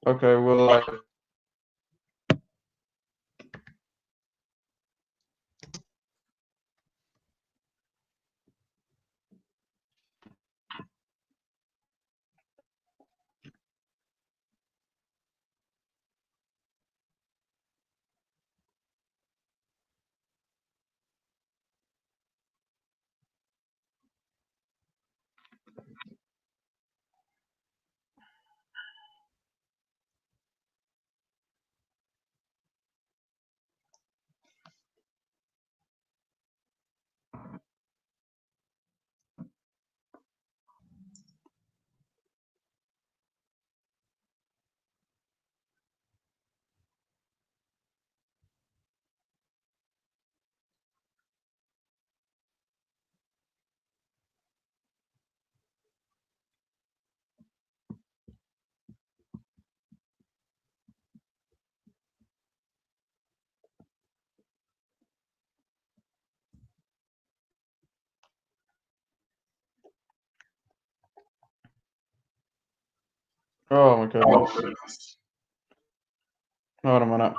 Okay, well, oh my goodness. Hold on a minute.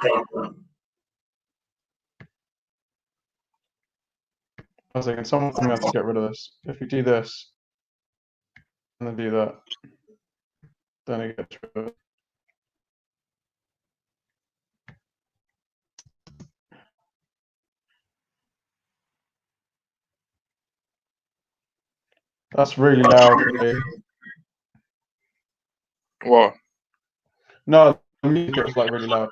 I was thinking someone's going to have to get rid of this. If you do this and then do that, then it gets rid of it. That's really loud. What? No, the music is like really loud.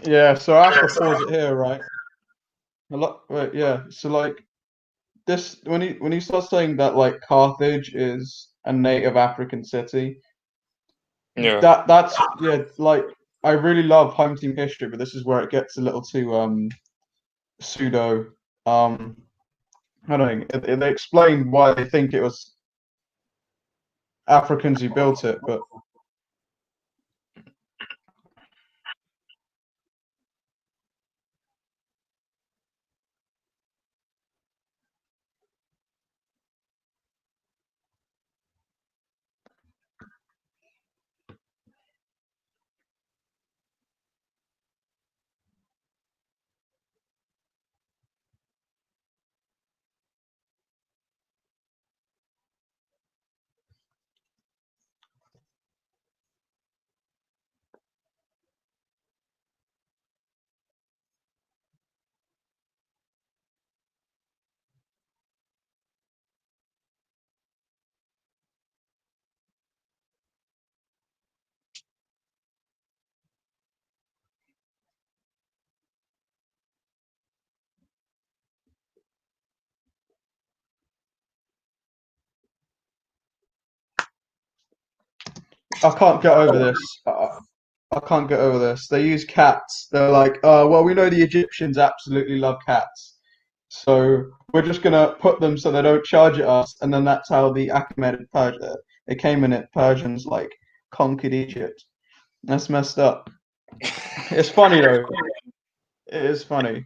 Yeah, so I have to pause it here, right? Wait, yeah. So like this, when he starts saying that like Carthage is a native African city, Yeah. that's yeah. Like I really love home team history, but this is where it gets a little too pseudo. Um, I don't know. They explain why they think it was Africans who built it, but I can't get over this. I can't get over this. They use cats. They're like, well, we know the Egyptians absolutely love cats, so we're just gonna put them so they don't charge at us, and then that's how the Achaemenid Persia, the Achaemenid Persians like conquered Egypt. That's messed up. It's funny though. It is funny.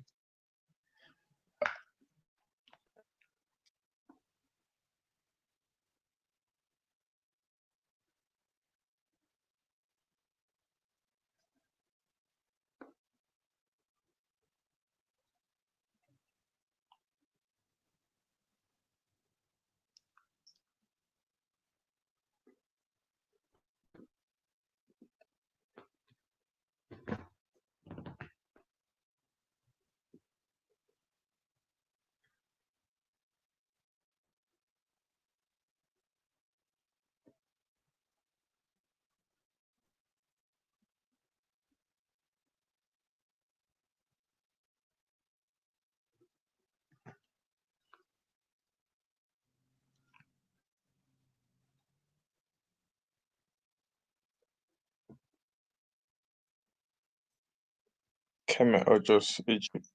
Kemet or just Egypt.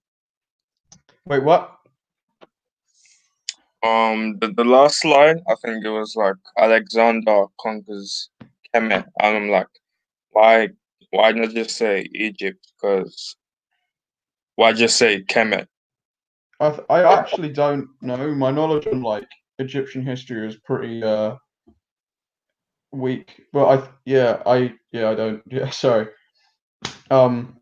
Wait, what? The last slide, I think it was like Alexander conquers Kemet, and I'm like, why why not just say Egypt? Because why just say Kemet? I actually don't know. My knowledge on like Egyptian history is pretty weak, but I don't yeah sorry. Um,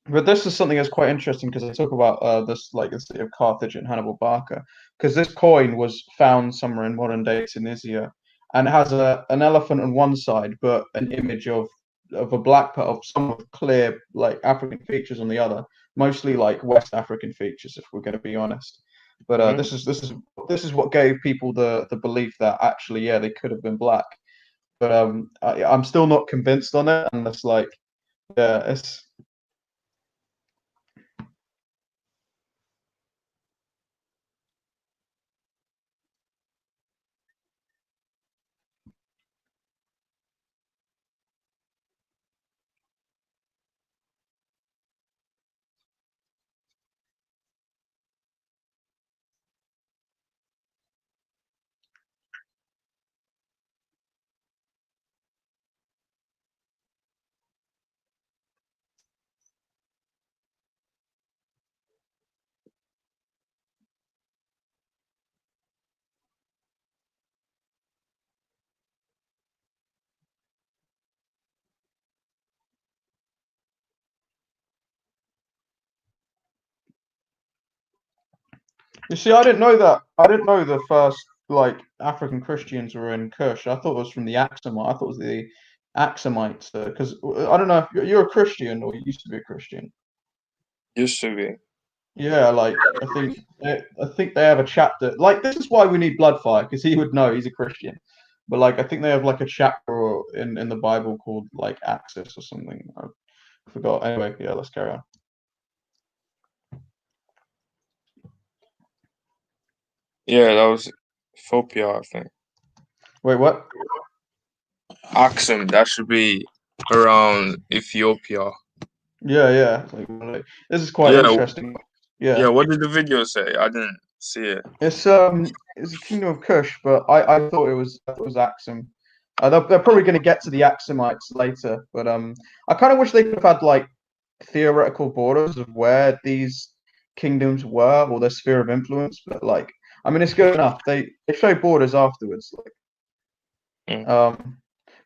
But this is something that's quite interesting because I talk about this like the city of Carthage and Hannibal Barca because this coin was found somewhere in modern day Tunisia and it has an elephant on one side but an image of a black of some with clear like African features on the other, mostly like West African features if we're going to be honest. But Hmm. this is what gave people the belief that actually yeah they could have been black. But I'm still not convinced on it and it's like yeah it's You see, I didn't know that. I didn't know the first like African Christians were in Kush. I thought it was from the Axumite. I thought it was the Axumites because I don't know if you're a Christian or you used to be a Christian. Used to be. Yeah, like I think they have a chapter. Like this is why we need Bloodfire because he would know he's a Christian. But like I think they have like a chapter in the Bible called like Axis or something. Forgot. Anyway, yeah, let's carry on. Yeah, that was Ethiopia, I think. Wait, what? Axum, that should be around Ethiopia. Yeah. This is quite Yeah, interesting. yeah. Yeah, What did the video say? I didn't see it. it's a kingdom of Kush, but I thought it was Axum. They're probably going to get to the Axumites later, but I kind of wish they could have had like theoretical borders of where these kingdoms were or their sphere of influence. But like, I mean, it's good enough. They show borders afterwards. Mm.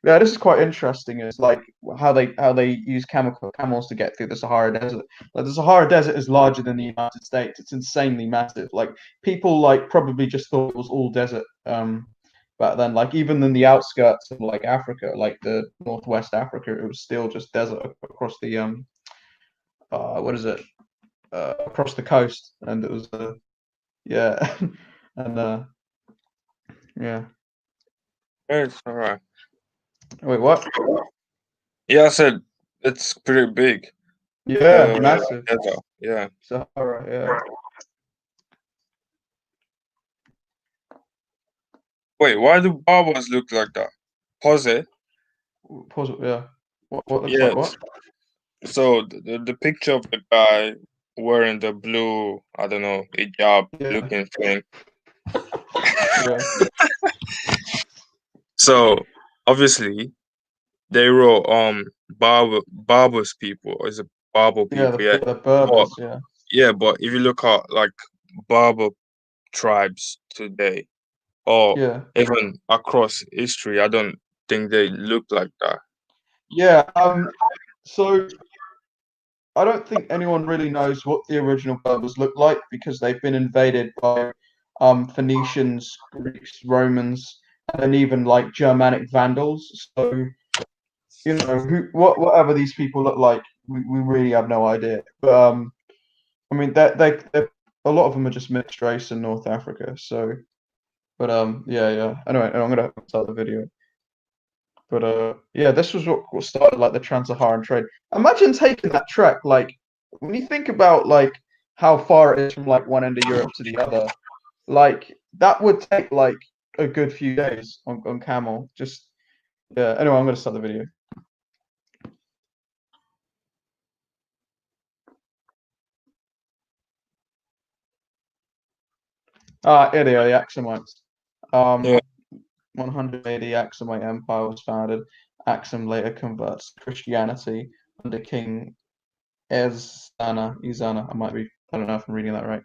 Yeah, this is quite interesting. It's like how they use camels to get through the Sahara Desert. Like the Sahara Desert is larger than the United States. It's insanely massive. Like people like probably just thought it was all desert. Back then, like even in the outskirts of like Africa, like the Northwest Africa, it was still just desert across the what is it? Across the coast, and it was yeah, and yeah. It's all right. Wait, what? Yeah, I said it's pretty big. Yeah, massive Desert. Yeah. Sahara. Yeah. Wait, why do barbers look like that? Pause it. Pause it. Yeah. What looks like Yes. what? So the picture of the guy wearing the blue, I don't know, hijab Yeah. looking thing. Yeah. So obviously they wrote barbers people, or is it barber Yeah. people? Yeah. The But Berbers. Yeah. yeah, but if you look at like barber tribes today, or Yeah. even across history, I don't think they look like that. Yeah. So I don't think anyone really knows what the original Berbers look like because they've been invaded by Phoenicians, Greeks, Romans, and even like Germanic Vandals. So you know whatever these people look like, we really have no idea. But I mean they a lot of them are just mixed race in North Africa. So but yeah. Anyway, I'm gonna start the video. But yeah, this was what started like the trans-Saharan trade. Imagine taking that trek, like when you think about like how far it is from like one end of Europe to the other, like that would take like a good few days on camel. Just yeah. Anyway, I'm gonna start the video. Here they are, the Axumites. Yeah. 100 AD, Axumite Empire was founded. Axum later converts to Christianity under King Ezana. I don't know if I'm reading that right.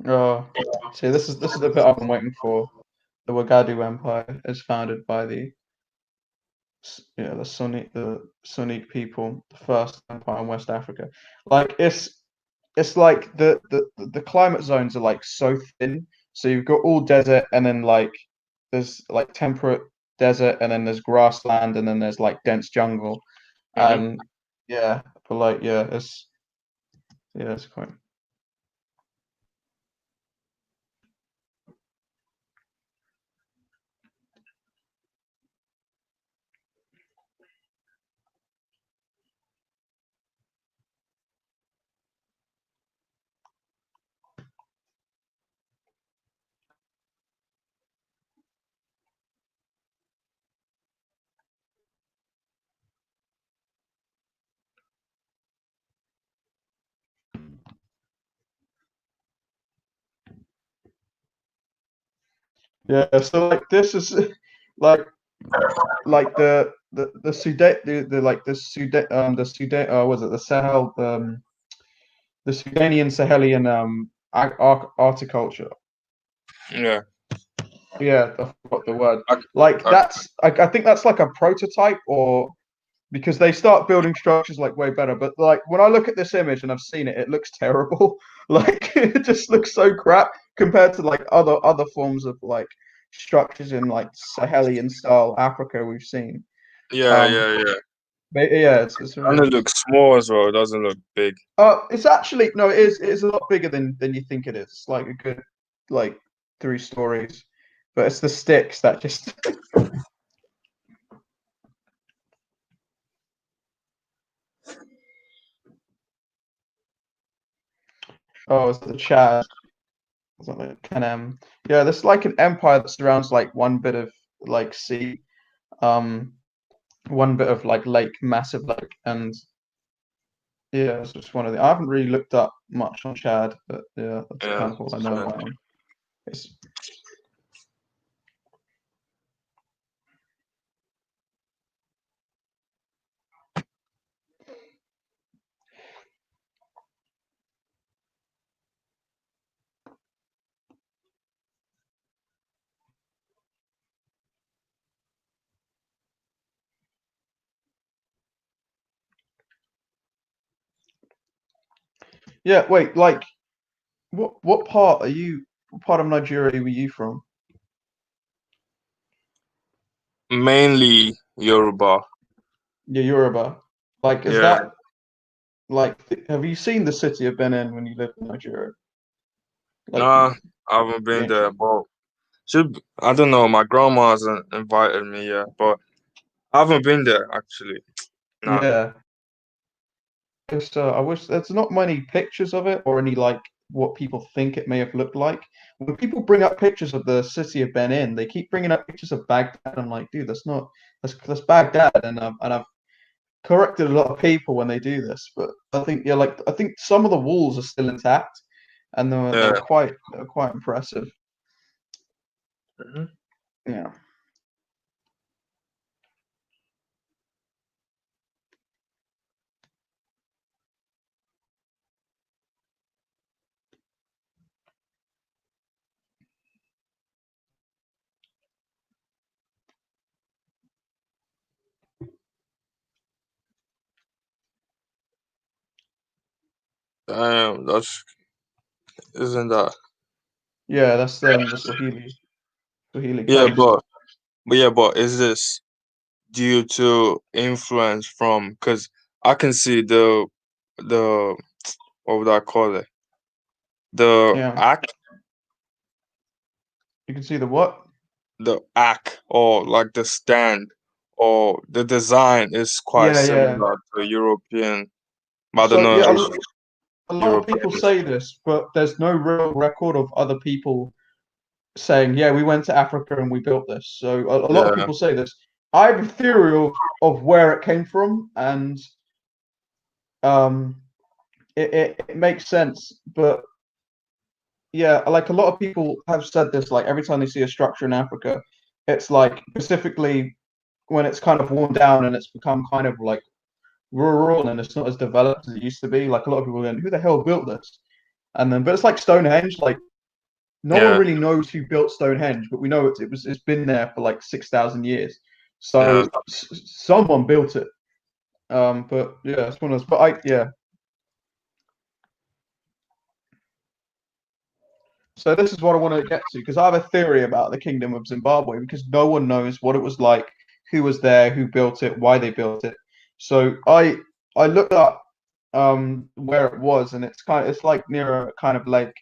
Oh, see, this is the bit I've been waiting for. The Wagadu Empire is founded by the Sunni people, the first empire in West Africa. Like it's like the climate zones are like so thin. So you've got all desert, and then like there's like temperate desert, and then there's grassland, and then there's like dense jungle. Hmm. And yeah, but like it's quite. Yeah, so like this is like the Sudan the like the Sudan was it the Sahel the Sudanian Sahelian horticulture. Yeah. Yeah, I forgot the word. I, Like I, I think that's like a prototype or because they start building structures like way better. But like when I look at this image and I've seen it, it looks terrible. Like it just looks so crap compared to like other forms of like structures in like Sahelian style Africa we've seen. Yeah, Um, yeah, yeah. but yeah, it's really And it interesting. looks small as well. It doesn't look big. It's actually no, it is a lot bigger than you think it is. It's like a good like 3 stories, but it's the sticks that just. Oh, it's the Chad. Something like Canem. Yeah, there's like an empire that surrounds like one bit of like sea, um, one bit of like lake, massive lake, and yeah, it's just one of the. I haven't really looked up much on Chad, but yeah, that's Yeah. kind of all I know about him. It's, yeah, wait, like what part are you? What part of Nigeria were you from? Mainly Yoruba. Yeah, Yoruba. Like, is Yeah. that like? Have you seen the city of Benin when you lived in Nigeria? Like Nah, I haven't the been there, ancient. but I don't know. My grandma hasn't invited me yet, but I haven't been there actually. Nah. Yeah, it's, I wish there's not many pictures of it or any like what people think it may have looked like. When people bring up pictures of the city of Benin, they keep bringing up pictures of Baghdad. I'm like, dude, that's not that's Baghdad, and I've corrected a lot of people when they do this, but I think yeah, like I think some of the walls are still intact, and Yeah. they're quite impressive. Mhm. Yeah, Damn, that's isn't that? yeah, that's the Swahili Yeah, coast. but is this due to influence from? Because I can see the what would I call it? The Yeah, act, you can see the what? or like the stand, or the design is quite Yeah, yeah. similar to European. I don't So know yeah, if a lot of European. people say this, but there's no real record of other people saying, "Yeah, we went to Africa and we built this." So a lot of Yeah, people say this. I have a theory of where it came from, and um, it makes sense. But yeah, like a lot of people have said this, like every time they see a structure in Africa, it's like specifically when it's kind of worn down and it's become kind of like rural and it's not as developed as it used to be. Like a lot of people are going, "Who the hell built this?" And then, but it's like Stonehenge. Like no one yeah, really knows who built Stonehenge, but we know it's been there for like 6,000 years. yeah. So someone built it. But yeah, it's one of those. But I yeah. So this is what I want to get to because I have a theory about the Kingdom of Zimbabwe because no one knows what it was like, who was there, who built it, why they built it. So I looked up where it was and it's like near a kind of lake,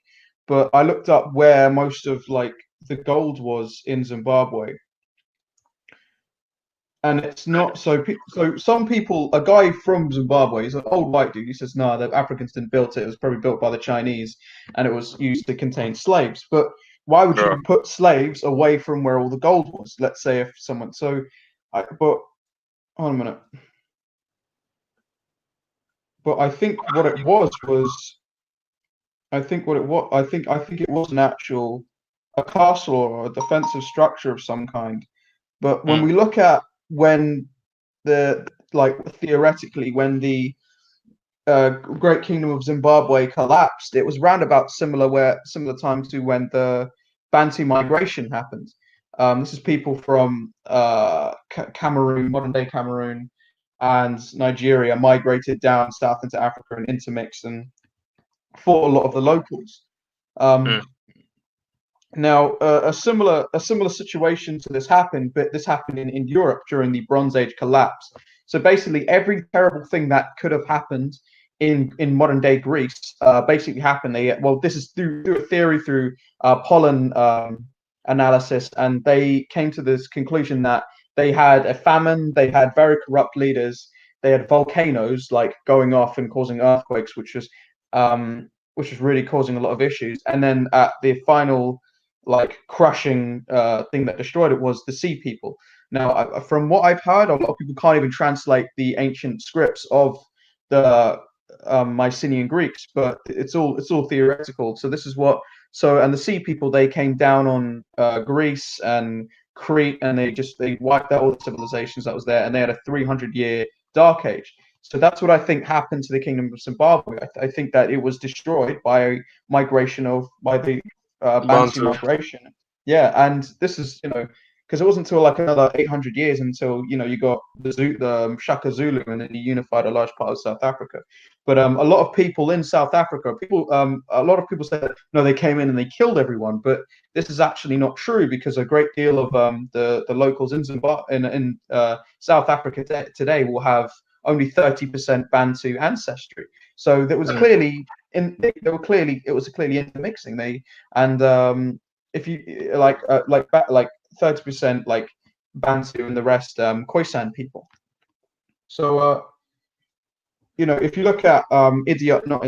but I looked up where most of like the gold was in Zimbabwe. And it's not so. So some people, a guy from Zimbabwe, he's an old white dude. He says, "No, the Africans didn't build it. It was probably built by the Chinese, and it was used to contain slaves." But why would Yeah. you put slaves away from where all the gold was? Let's say if someone. So, but hold on a minute. But I think what it was. I think what it was. I think it was an actual a castle or a defensive structure of some kind. But when Mm, we look at when the like theoretically when the Great Kingdom of Zimbabwe collapsed, it was round about similar time to when the Bantu migration happened. This is people from Cameroon, modern day Cameroon, and Nigeria migrated down south into Africa and intermixed and fought a lot of the locals. mm, Um, Now, a similar situation to this happened, but this happened in Europe during the Bronze Age collapse. So basically, every terrible thing that could have happened in modern day Greece basically happened. This is through a theory through pollen analysis, and they came to this conclusion that they had a famine, they had very corrupt leaders, they had volcanoes like going off and causing earthquakes, which was really causing a lot of issues. And then at the final like crushing thing that destroyed it was the sea people. Now, from what I've heard, a lot of people can't even translate the ancient scripts of the Mycenaean Greeks, but it's all theoretical. So this is what and the sea people they came down on Greece and Crete, and they wiped out all the civilizations that was there, and they had a 300-year dark age. So that's what I think happened to the kingdom of Zimbabwe. I think that it was destroyed by the Bantu Bantu. migration. Yeah, and this is because it wasn't until like another 800 years until you got the Shaka Zulu, and then he unified a large part of South Africa. But a lot of people in South Africa, a lot of people say that no, they came in and they killed everyone, but this is actually not true because a great deal of the locals in Zimbabwe in South Africa today will have only 30% Bantu ancestry. So that was Mm. clearly in they were clearly it was clearly intermixing. And if you like 30% like Bantu and the rest Khoisan people. So if you look at idiot not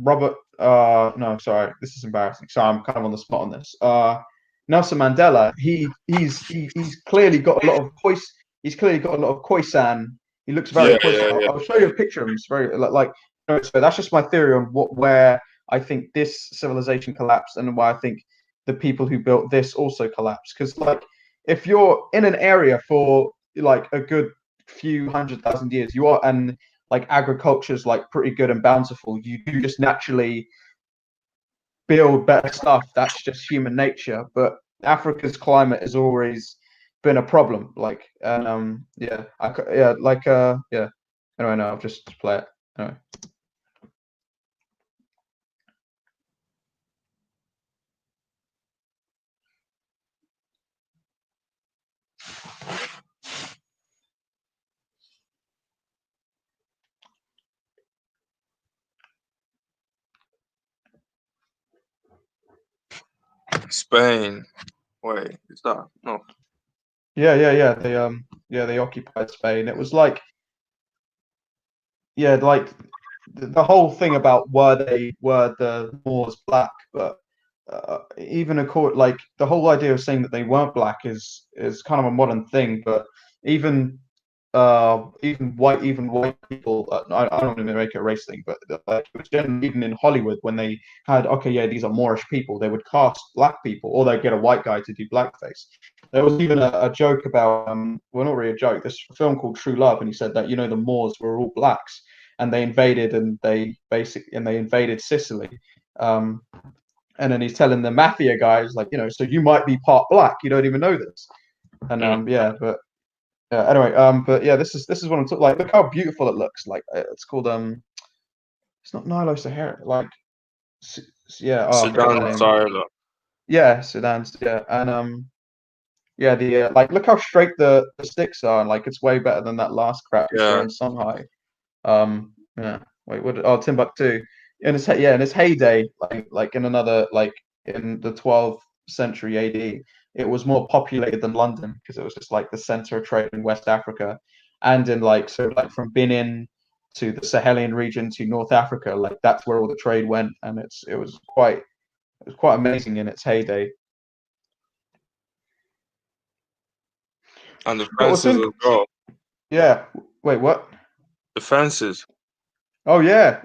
Robert no sorry this is embarrassing, sorry I'm kind of on the spot on this. Nelson Mandela, he's clearly got a lot of Khoisan. He looks very Yeah, Khoisan. yeah, yeah. I'll show you a picture of him. It's very so that's just my theory on where I think this civilization collapsed and why I think the people who built this also collapsed. Because like if you're in an area for like a good few 100,000 years, you are and like agriculture is like pretty good and bountiful, you do just naturally build better stuff. That's just human nature. But Africa's climate has always been a problem. Like, and yeah, yeah. Anyway, no, I'll just play it. Anyway. Spain. Wait, is that no? Yeah. They occupied Spain. It was like like the whole thing about were the Moors black, but even like the whole idea of saying that they weren't black is kind of a modern thing. But even even white people, I don't want to make it a race thing, but like it was generally even in Hollywood when they had okay, yeah, these are Moorish people, they would cast black people, or they'd get a white guy to do blackface. There was even a joke about well, not really a joke. This film called True Love, and he said that the Moors were all blacks, and they invaded Sicily. Um, and then he's telling the mafia guys like, so you might be part black, you don't even know this. And Mm. yeah, but anyway, but yeah, this is what I'm talking. Like, look how beautiful it looks. Like, it's called it's not Nilo Sahara. Like, yeah, oh, I forget the Sudan, name. sorry. Yeah, Sudan's. Yeah, and yeah, the like, look how straight the sticks are, and like, it's way better than that last crap we saw Yeah, in Songhai. Yeah. Wait, Timbuktu in its heyday, like in another like in the 12th century AD, it was more populated than London because it was just like the center of trade in West Africa, and in like from Benin to the Sahelian region to North Africa, like that's where all the trade went, and it was quite amazing in its heyday. and the But what's fences in as well. Yeah, wait, what? The fences. Oh yeah.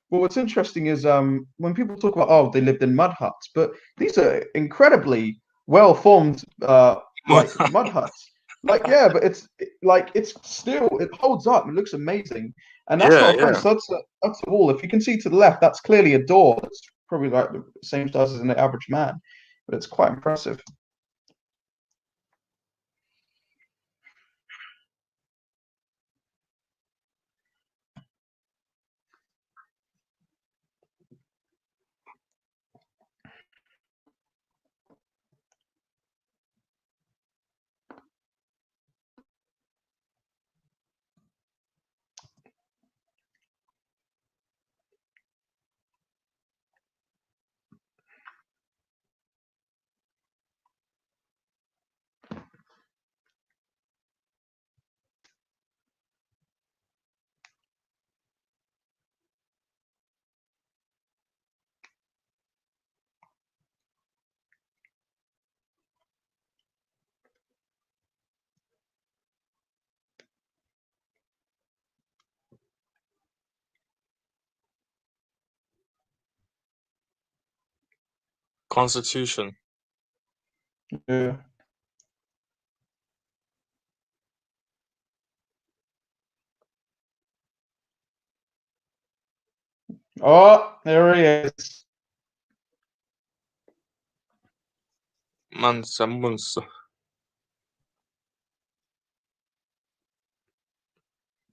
Well, what's interesting is when people talk about they lived in mud huts, but these are incredibly well formed like mud huts. Like yeah, but it's still it holds up. It looks amazing, and that's Yeah, not a fence. yeah. That's a wall. If you can see to the left, that's clearly a door. That's probably like the same size as an average man, but it's quite impressive. Constitution. Yeah. Oh, there he is. Mansa Musa.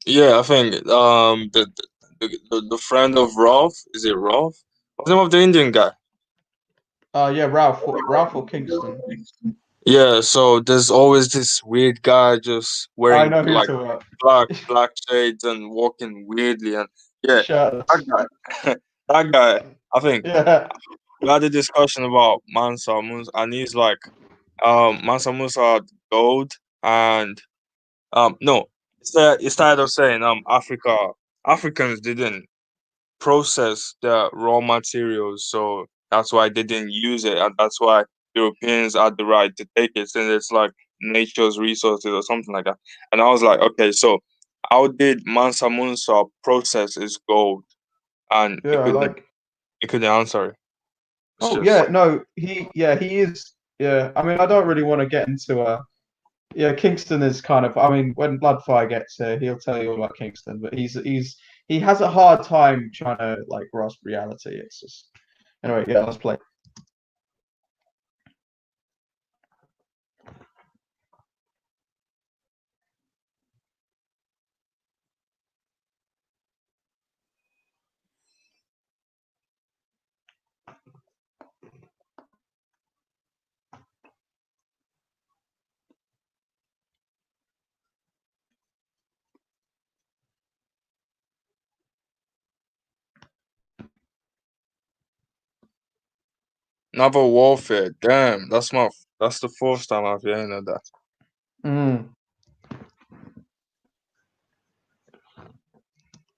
Yeah, I think the friend of Rolf, is it Rolf? What's the name of the Indian guy? Yeah, Ralph or Kingston. Yeah, so there's always this weird guy just I wearing know who you're like talking about. black shades and walking weirdly, and yeah, that Shirtless. guy, that guy. I think Yeah. we had a discussion about Mansa Musa, and he's like, Mansa Musa had gold, and no, instead of saying Africans didn't process the raw materials, so that's why they didn't use it, and that's why Europeans had the right to take it, since it's like nature's resources or something like that. And I was like, okay, so how did Mansa Musa process his gold? And Yeah, like. it couldn't answer it. It's Oh just yeah, no, he is. Yeah, I mean, I don't really want to get into Yeah, Kingston is kind of. I mean, when Bloodfire gets here, he'll tell you all about Kingston, but he has a hard time trying to like grasp reality. It's just anyway. Yeah, let's play. naval warfare. Damn, that's the fourth time I've heard of that. Mm.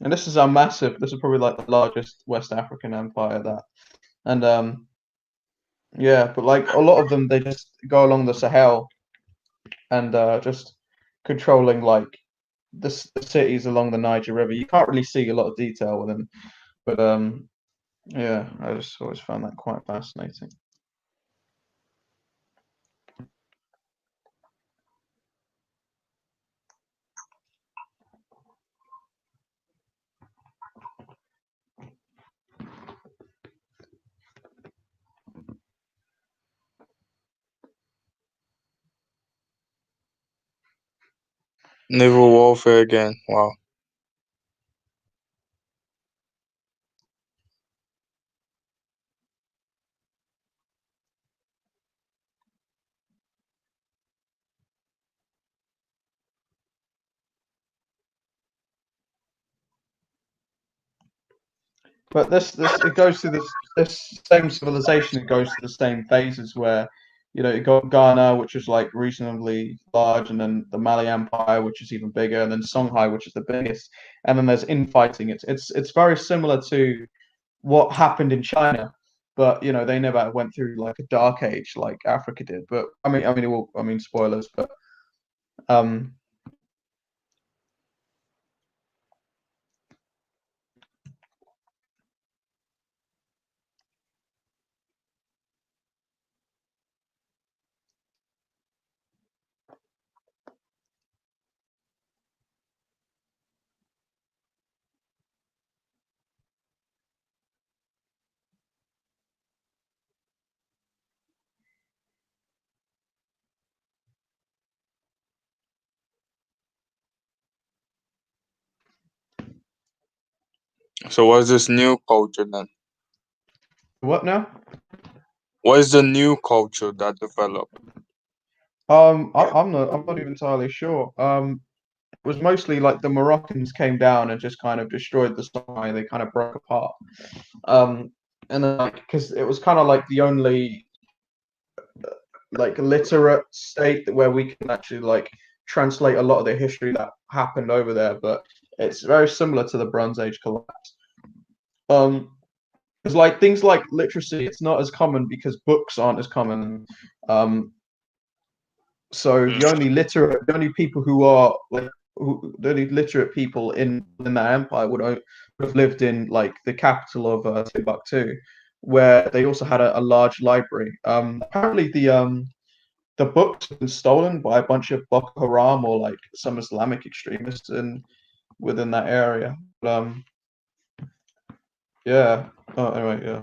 And this is a massive. This is probably like the largest West African empire that, and yeah, but like a lot of them, they just go along the Sahel and just controlling like the cities along the Niger River. You can't really see a lot of detail with them, but yeah, I just always found that quite fascinating. Naval warfare again. Wow. But this it goes through this same civilization. It goes through the same phases where, you got Ghana, which is like reasonably large, and then the Mali Empire, which is even bigger, and then Songhai, which is the biggest. And then there's infighting. It's very similar to what happened in China, but they never went through like a dark age like Africa did. But I mean, spoilers, but um, So what's this new culture then? what now? What is the new culture that developed? I'm not even entirely sure. It was mostly like the Moroccans came down and just kind of destroyed the Songhai. They kind of broke apart. Um, and then like because it was kind of like the only like literate state where we can actually like translate a lot of the history that happened over there. But it's very similar to the Bronze Age collapse. Because like things like literacy, it's not as common because books aren't as common. Um, So Mm. the only people who are like the only literate people in that empire would have lived in like the capital of Timbuktu, where they also had a large library. Apparently the books have been stolen by a bunch of Boko Haram or like some Islamic extremists in within that area. Yeah. Oh, anyway, yeah.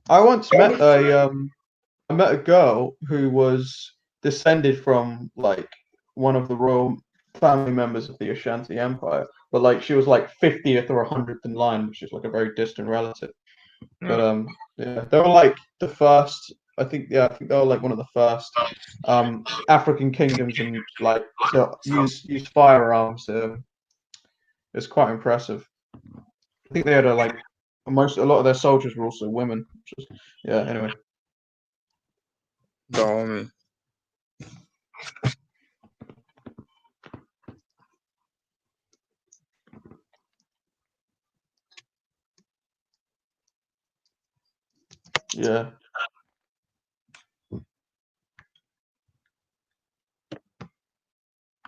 I once met a I met a girl who was descended from like one of the royal family members of the Ashanti Empire, but like she was like 50th or 100th in line, which is like a very distant relative. But Yeah. yeah, they were like the first. I think they were like one of the first African kingdoms and like to use firearms. It's quite impressive. I think they had a lot of their soldiers were also women. Yeah. Anyway. The army. Yeah.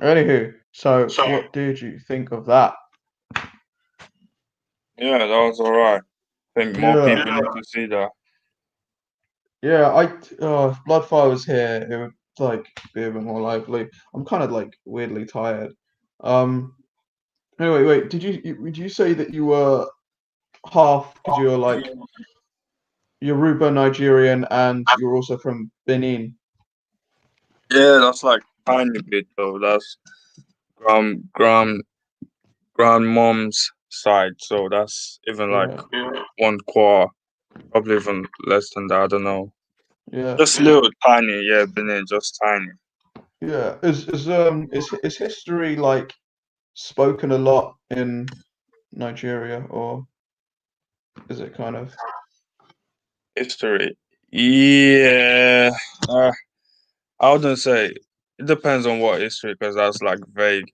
Anywho, so what did you think of that? Yeah, that was alright. I think more Yeah. people need to see that. Yeah, if Bloodfire was here, it would like be a bit more lively. I'm kind of like weirdly tired. Um, anyway, wait, did you say that you were half because you're like Yoruba Nigerian and you're also from Benin? Yeah, that's like tiny bit though. That's grand grand grandmom's side, so that's even like Yeah, 1/4, probably even less than that. I don't know. yeah, Just little tiny, yeah, Benin, just tiny. yeah. Is history like spoken a lot in Nigeria, or is it kind of History. Yeah. Uh, I wouldn't say it depends on what history because that's like vague.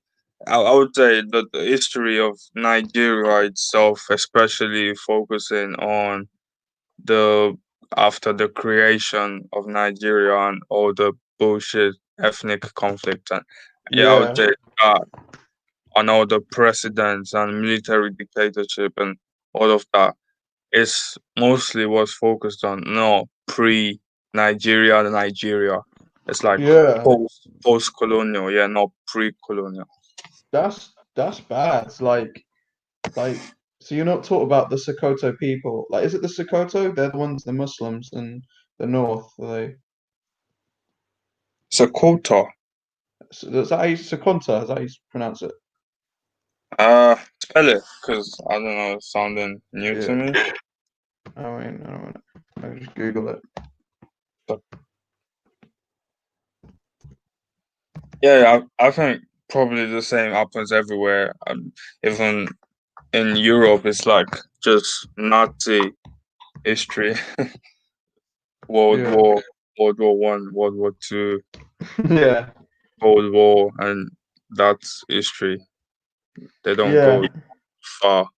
I would say that the history of Nigeria itself, especially focusing on the after the creation of Nigeria and all the bullshit ethnic conflict, and yeah, I would yeah, say that on all the presidents and military dictatorship and all of that is mostly was focused on no pre Nigeria. It's like yeah? post colonial, yeah, not pre colonial. That's bad. It's like so you're not taught about the Sokoto people. Like, is it the Sokoto? They're the ones, the Muslims in the north. Are they? Sakota. Is that how you, Sekonta? Is that how you pronounce it? Spell it, cause I don't know, it's sounding new to Yeah. me. I don't know. I can just Google it. But yeah, I think probably the same happens everywhere. Even in Europe, it's like just Nazi history, World Yeah. War, World War One, World War Two, Yeah. Cold War, and that's history. They don't go Yeah. far.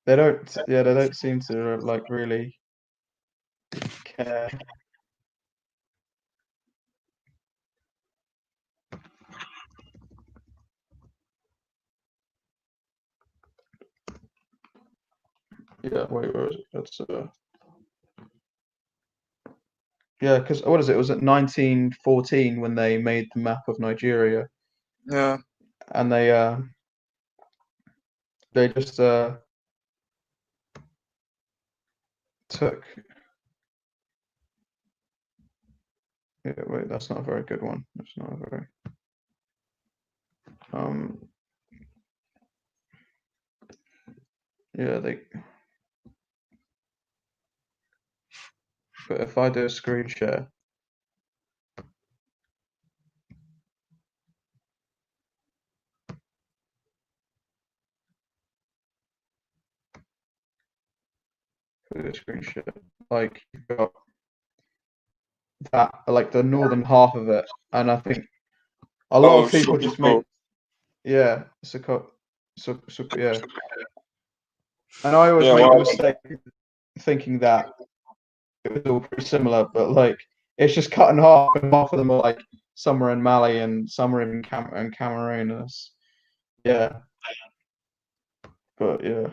They don't. Yeah, they don't seem to like really care. Yeah, wait, where is it? That's yeah, because what is it? It was at 1914 when they made the map of Nigeria, Yeah. and they just took. Yeah, wait, that's not a very good one. That's not a very. Um. Yeah, they. But if I do a screen share, do a screen share, like you've got that, like the northern half of it, and I think a lot Oh, of people just make, Sokoto. yeah, so yeah, and I always Yeah. make the Well, mistake thinking that it was all pretty similar, but like it's just cut in half, and half of them are like somewhere in Mali and somewhere in Cameroon. And yeah, but yeah.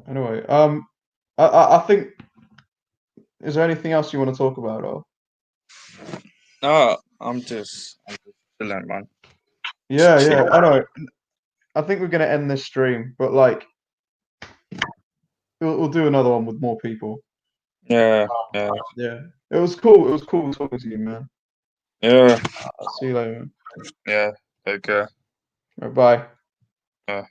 Anyway, I think, is there anything else you want to talk about, or? no, I'm just chilling, man. Yeah, I know. I think we're gonna end this stream, but like we'll do another one with more people. Yeah. Yeah. Yeah, it was cool. It was cool talking to you, man. Yeah. I'll see you later, man. Yeah. Okay. Right, bye. Yeah.